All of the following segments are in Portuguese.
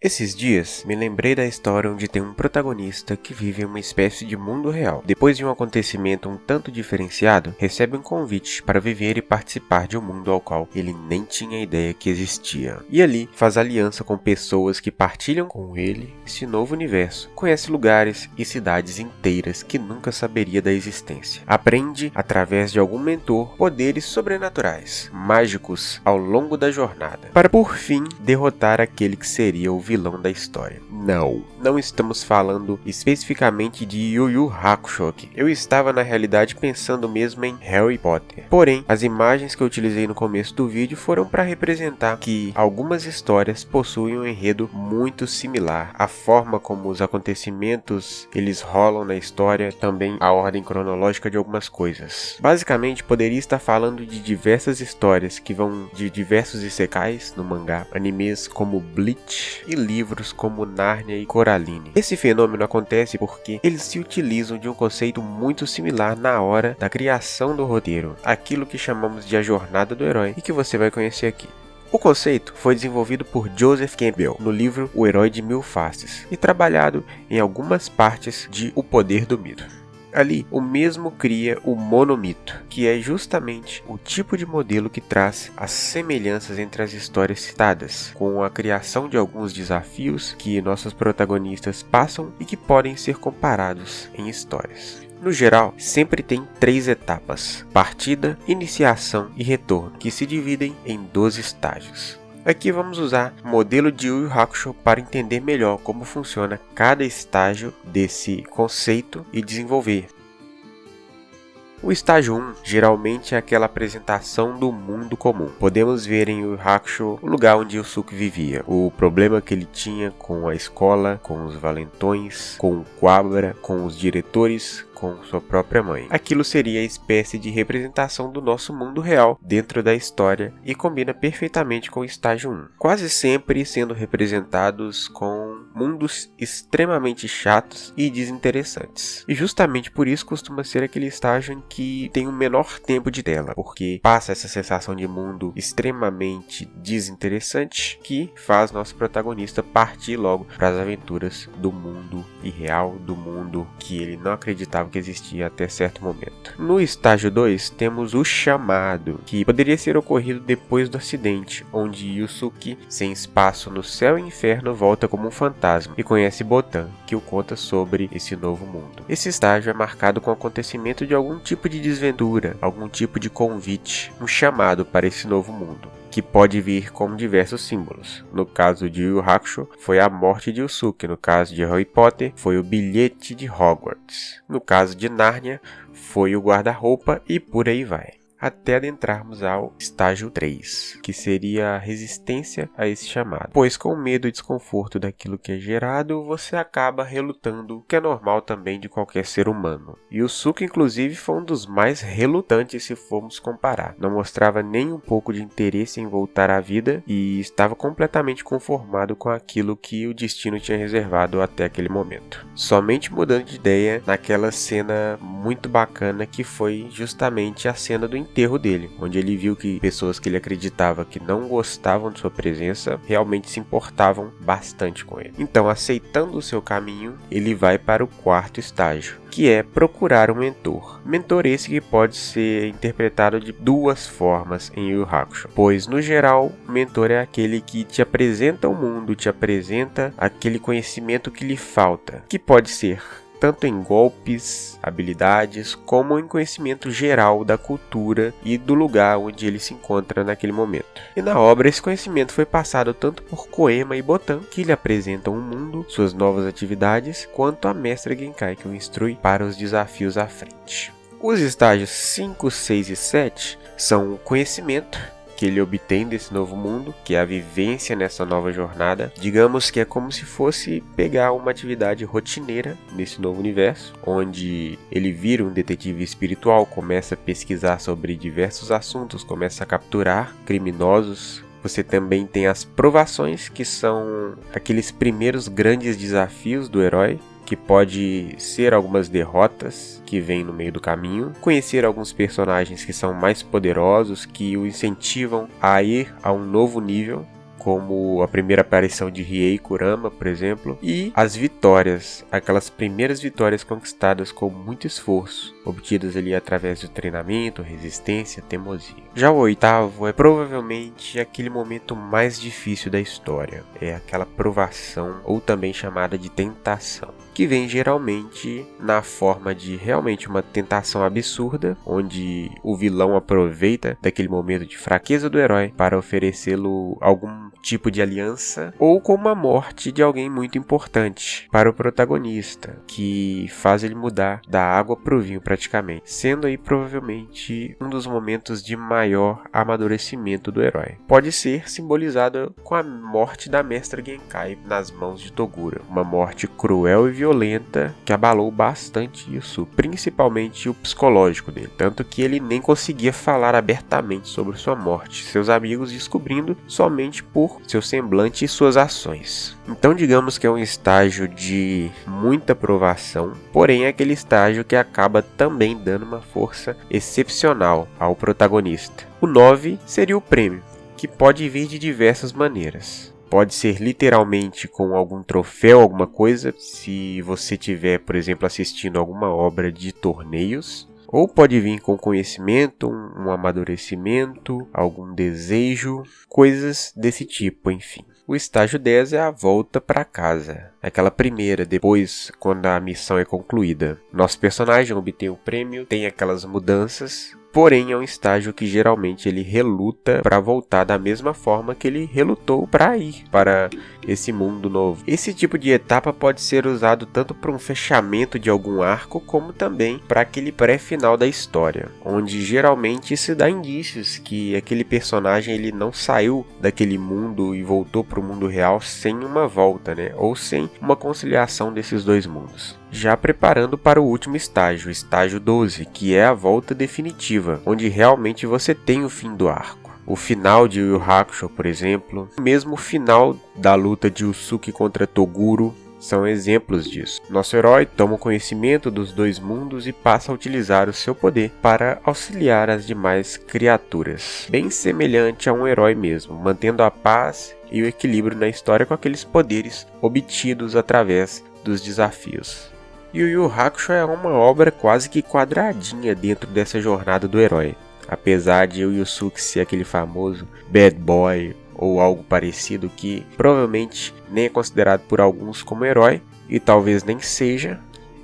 Esses dias, me lembrei da história onde tem um protagonista que vive em uma espécie de mundo real. Depois de um acontecimento um tanto diferenciado, recebe um convite para viver e participar de um mundo ao qual ele nem tinha ideia que existia. E ali, faz aliança com pessoas que partilham com ele esse novo universo. Conhece lugares e cidades inteiras que nunca saberia da existência. Aprende, através de algum mentor, poderes sobrenaturais, mágicos, ao longo da jornada, para por fim derrotar aquele que seria o vilão da história. Não estamos falando especificamente de Yu Yu Hakusho aqui. Eu estava na realidade pensando mesmo em Harry Potter. Porém, as imagens que eu utilizei no começo do vídeo foram para representar que algumas histórias possuem um enredo muito similar. A forma como os acontecimentos eles rolam na história, também a ordem cronológica de algumas coisas. Basicamente, poderia estar falando de diversas histórias que vão de diversos isekais no mangá, animes como Bleach e livros como Nárnia e Coraline. Esse fenômeno acontece porque eles se utilizam de um conceito muito similar na hora da criação do roteiro, aquilo que chamamos de a jornada do herói e que você vai conhecer aqui. O conceito foi desenvolvido por Joseph Campbell no livro O Herói de Mil Faces e trabalhado em algumas partes de O Poder do Mito. Ali, o mesmo cria o monomito, que é justamente o tipo de modelo que traz as semelhanças entre as histórias citadas, com a criação de alguns desafios que nossos protagonistas passam e que podem ser comparados em histórias. No geral, sempre tem 3 etapas: partida, iniciação e retorno, que se dividem em 12 estágios. Aqui vamos usar o modelo de Yu Yu Hakusho para entender melhor como funciona cada estágio desse conceito e desenvolver. O estágio 1 geralmente é aquela apresentação do mundo comum. Podemos ver em Yu Yu Hakusho o lugar onde Yusuke vivia, o problema que ele tinha com a escola, com os valentões, com o Quabra, com os diretores, com sua própria mãe. Aquilo seria a espécie de representação do nosso mundo real dentro da história e combina perfeitamente com o estágio 1. Quase sempre sendo representados com mundos extremamente chatos e desinteressantes. E justamente por isso costuma ser aquele estágio em que tem um menor tempo de tela, porque passa essa sensação de mundo extremamente desinteressante que faz nosso protagonista partir logo para as aventuras do mundo irreal, do mundo que ele não acreditava que existia até certo momento. No estágio 2 temos o chamado, que poderia ser ocorrido depois do acidente, onde Yusuke, sem espaço no céu e inferno, volta como um fantasma e conhece Botan, que o conta sobre esse novo mundo. Esse estágio é marcado com o acontecimento de algum tipo de desventura, algum tipo de convite, um chamado para esse novo mundo, que pode vir com diversos símbolos. No caso de Yu Yu Hakusho, foi a morte de Yusuke. No caso de Harry Potter, foi o bilhete de Hogwarts. No caso de Nárnia, foi o guarda-roupa e por aí vai. Até adentrarmos ao estágio 3, que seria a resistência a esse chamado. Pois com medo e desconforto daquilo que é gerado, você acaba relutando, o que é normal também de qualquer ser humano. E o Yusuke, inclusive, foi um dos mais relutantes se formos comparar. Não mostrava nem um pouco de interesse em voltar à vida e estava completamente conformado com aquilo que o destino tinha reservado até aquele momento. Somente mudando de ideia naquela cena muito bacana que foi justamente a cena do enterro dele, onde ele viu que pessoas que ele acreditava que não gostavam de sua presença realmente se importavam bastante com ele. Então, aceitando o seu caminho, ele vai para o 4º estágio, que é procurar um mentor. Mentor esse que pode ser interpretado de 2 formas em Yu Yu Hakusho, pois no geral, o mentor é aquele que te apresenta o mundo, te apresenta aquele conhecimento que lhe falta, que pode ser tanto em golpes, habilidades, como em conhecimento geral da cultura e do lugar onde ele se encontra naquele momento. E na obra, esse conhecimento foi passado tanto por Koema e Botan, que lhe apresentam o mundo, suas novas atividades, quanto a mestra Genkai, que o instrui para os desafios à frente. Os estágios 5, 6 e 7 são o conhecimento que ele obtém desse novo mundo, que é a vivência nessa nova jornada. Digamos que é como se fosse pegar uma atividade rotineira nesse novo universo, onde ele vira um detetive espiritual, começa a pesquisar sobre diversos assuntos, começa a capturar criminosos. Você também tem as provações, que são aqueles primeiros grandes desafios do herói, que pode ser algumas derrotas que vêm no meio do caminho, conhecer alguns personagens que são mais poderosos, que o incentivam a ir a um novo nível, como a primeira aparição de Riei Kurama, por exemplo, e as vitórias, aquelas primeiras vitórias conquistadas com muito esforço, obtidas ali através do treinamento, resistência, teimosia. Já o oitavo é provavelmente aquele momento mais difícil da história, é aquela provação, ou também chamada de tentação, que vem geralmente na forma de realmente uma tentação absurda, onde o vilão aproveita daquele momento de fraqueza do herói para oferecê-lo algum tipo de aliança, ou como a morte de alguém muito importante para o protagonista, que faz ele mudar da água para o vinho praticamente, sendo aí provavelmente um dos momentos de maior amadurecimento do herói. Pode ser simbolizado com a morte da Mestra Genkai nas mãos de Togura, uma morte cruel e violenta que abalou bastante isso, principalmente o psicológico dele, tanto que ele nem conseguia falar abertamente sobre sua morte, seus amigos descobrindo somente por seu semblante e suas ações. Então digamos que é um estágio de muita provação, porém é aquele estágio que acaba também dando uma força excepcional ao protagonista. O 9 seria o prêmio, que pode vir de diversas maneiras. Pode ser literalmente com algum troféu, alguma coisa, se você tiver, por exemplo, assistindo alguma obra de torneios. Ou pode vir com conhecimento, um amadurecimento, algum desejo, coisas desse tipo, enfim. O estágio 10 é a volta para casa. Aquela primeira, depois, quando a missão é concluída. Nosso personagem obtém o prêmio, tem aquelas mudanças, porém é um estágio que geralmente ele reluta para voltar da mesma forma que ele relutou para ir para esse mundo novo. Esse tipo de etapa pode ser usado tanto para um fechamento de algum arco, como também para aquele pré-final da história, onde geralmente se dá indícios que aquele personagem ele não saiu daquele mundo e voltou para o mundo real sem uma volta, né? Ou sem uma conciliação desses dois mundos. Já preparando para o último estágio, o estágio 12, que é a volta definitiva, onde realmente você tem o fim do arco. O final de Yu Yu Hakusho, por exemplo, mesmo o final da luta de Usuki contra Toguro, são exemplos disso. Nosso herói toma conhecimento dos dois mundos e passa a utilizar o seu poder para auxiliar as demais criaturas, bem semelhante a um herói mesmo, mantendo a paz e o equilíbrio na história com aqueles poderes obtidos através dos desafios. Yu Yu Hakusho é uma obra quase que quadradinha dentro dessa jornada do herói. Apesar de o Yusuke ser aquele famoso bad boy ou algo parecido que provavelmente nem é considerado por alguns como herói e talvez nem seja,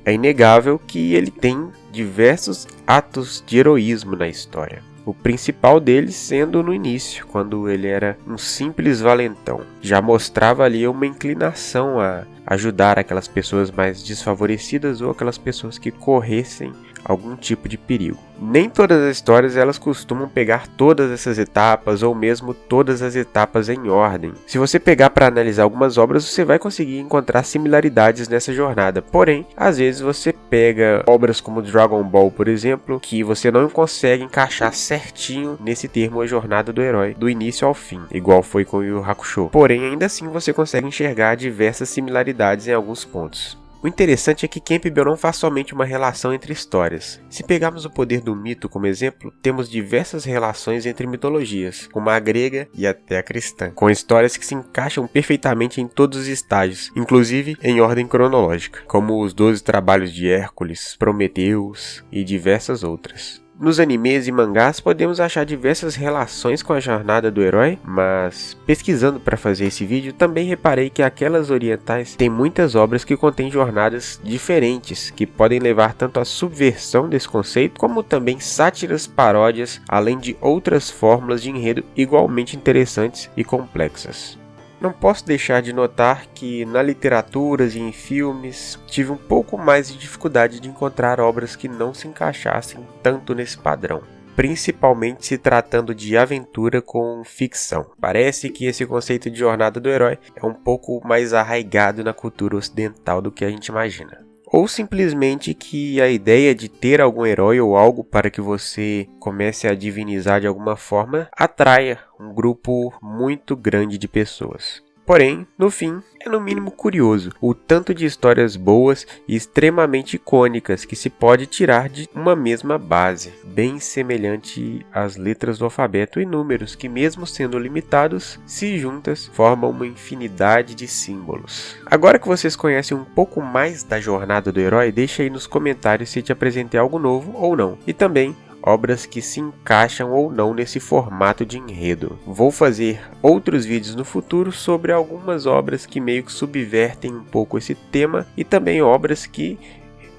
é inegável que ele tem diversos atos de heroísmo na história. O principal deles sendo no início, quando ele era um simples valentão. Já mostrava ali uma inclinação a ajudar aquelas pessoas mais desfavorecidas ou aquelas pessoas que corressem algum tipo de perigo. Nem todas as histórias elas costumam pegar todas essas etapas ou mesmo todas as etapas em ordem. Se você pegar para analisar algumas obras, você vai conseguir encontrar similaridades nessa jornada. Porém, às vezes você pega obras como Dragon Ball, por exemplo, que você não consegue encaixar certinho nesse termo a jornada do herói, do início ao fim, igual foi com Yu Yu Hakusho. Porém, ainda assim você consegue enxergar diversas similaridades em alguns pontos. O interessante é que Campbell não faz somente uma relação entre histórias. Se pegarmos o poder do mito como exemplo, temos diversas relações entre mitologias, como a grega e até a cristã, com histórias que se encaixam perfeitamente em todos os estágios, inclusive em ordem cronológica, como os 12 trabalhos de Hércules, Prometeus e diversas outras. Nos animes e mangás podemos achar diversas relações com a jornada do herói, mas pesquisando para fazer esse vídeo também reparei que aquelas orientais têm muitas obras que contêm jornadas diferentes, que podem levar tanto à subversão desse conceito, como também sátiras, paródias, além de outras fórmulas de enredo igualmente interessantes e complexas. Não posso deixar de notar que na literatura e em filmes tive um pouco mais de dificuldade de encontrar obras que não se encaixassem tanto nesse padrão, principalmente se tratando de aventura com ficção. Parece que esse conceito de jornada do herói é um pouco mais arraigado na cultura ocidental do que a gente imagina. Ou simplesmente que a ideia de ter algum herói ou algo para que você comece a divinizar de alguma forma atraia um grupo muito grande de pessoas. Porém, no fim, é no mínimo curioso o tanto de histórias boas e extremamente icônicas que se pode tirar de uma mesma base, bem semelhante às letras do alfabeto e números que, mesmo sendo limitados, se juntas, formam uma infinidade de símbolos. Agora que vocês conhecem um pouco mais da jornada do herói, deixa aí nos comentários se te apresentei algo novo ou não. E também obras que se encaixam ou não nesse formato de enredo. Vou fazer outros vídeos no futuro sobre algumas obras que meio que subvertem um pouco esse tema e também obras que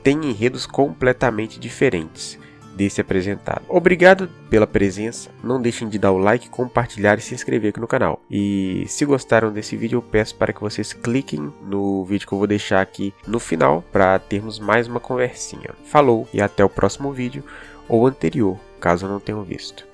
têm enredos completamente diferentes desse apresentado. Obrigado pela presença, não deixem de dar o like, compartilhar e se inscrever aqui no canal. E se gostaram desse vídeo, eu peço para que vocês cliquem no vídeo que eu vou deixar aqui no final para termos mais uma conversinha. Falou e até o próximo vídeo ou anterior, caso não tenham visto.